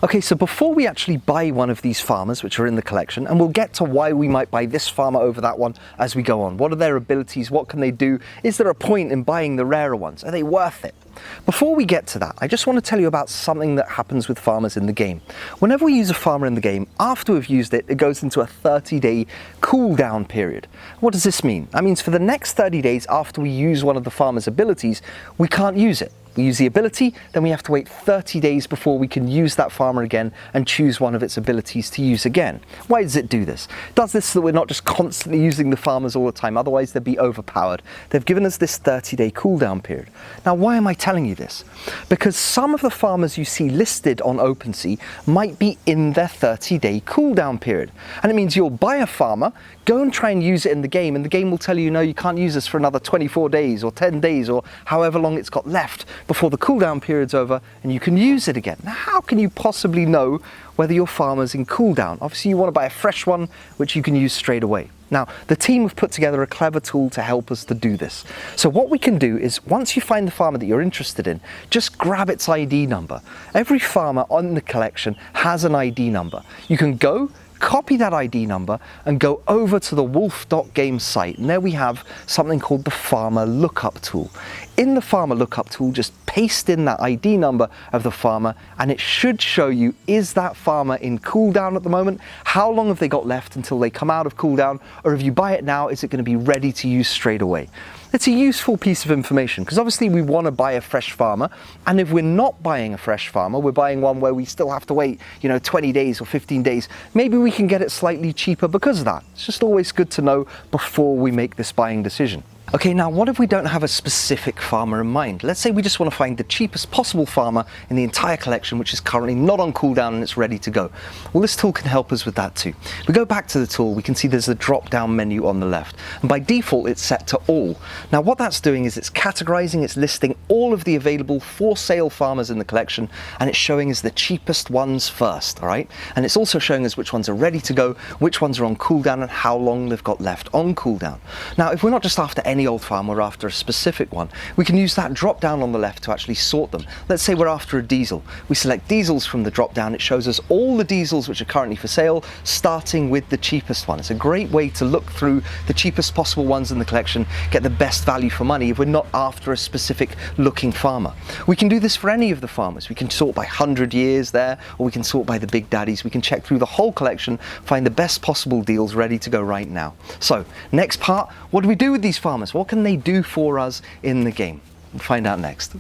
Okay, so before we actually buy one of these farmers, which are in the collection, and we'll get to why we might buy this farmer over that one as we go on. What are their abilities? What can they do? Is there a point in buying the rarer ones? Are they worth it? Before we get to that, I just want to tell you about something that happens with farmers in the game. Whenever we use a farmer in the game, after we've used it, it goes into a 30-day cooldown period. What does this mean? That means for the next 30 days after we use one of the farmer's abilities, we can't use it. We use the ability, then we have to wait 30 days before we can use that farmer again and choose one of its abilities to use again. Why does it do this? It does this so that we're not just constantly using the farmers all the time, otherwise they'd be overpowered. They've given us this 30-day cooldown period. Now, why am I telling you this? Because some of the farmers you see listed on OpenSea might be in their 30-day cooldown period. And it means you'll buy a farmer, go and try and use it in the game, and the game will tell you, no, you can't use this for another 24 days or 10 days or however long it's got left before the cooldown period's over and you can use it again. Now, how can you possibly know whether your farmer's in cooldown? Obviously, you want to buy a fresh one, which you can use straight away. Now, the team have put together a clever tool to help us to do this. So what we can do is, once you find the farmer that you're interested in, just grab its ID number. Every farmer on the collection has an ID number. You can go, copy that ID number and go over to the Wolfgame site, and there we have something called the Farmer Lookup tool. In the Farmer Lookup tool, just paste in that ID number of the farmer and it should show you, is that farmer in cooldown at the moment? How long have they got left until they come out of cooldown? Or if you buy it now, is it going to be ready to use straight away? It's a useful piece of information because obviously we want to buy a fresh farmer, and if we're not buying a fresh farmer, we're buying one where we still have to wait, 20 days or 15 days, maybe we can get it slightly cheaper because of that. It's just always good to know before we make this buying decision. Okay, now what if we don't have a specific farmer in mind? Let's say we just want to find the cheapest possible farmer in the entire collection, which is currently not on cooldown and it's ready to go. Well, this tool can help us with that too. We go back to the tool, we can see there's a drop-down menu on the left, and by default it's set to all. Now what that's doing is it's categorizing, it's listing all of the available for sale farmers in the collection, and it's showing us the cheapest ones first, all right? And it's also showing us which ones are ready to go, which ones are on cooldown, and how long they've got left on cooldown. Now, if we're not just after any old farm, we're after a specific one, we can use that drop down on the left to actually sort them. Let's say we're after a diesel. We select diesels from the drop down. It shows us all the diesels which are currently for sale, starting with the cheapest one. It's a great way to look through the cheapest possible ones in the collection, get the best value for money if we're not after a specific looking farmer. We can do this for any of the farmers. We can sort by 100 years there, or we can sort by the big daddies. We can check through the whole collection, find the best possible deals ready to go right now. So next part, what do we do with these farmers? What can they do for us in the game? We'll find out next.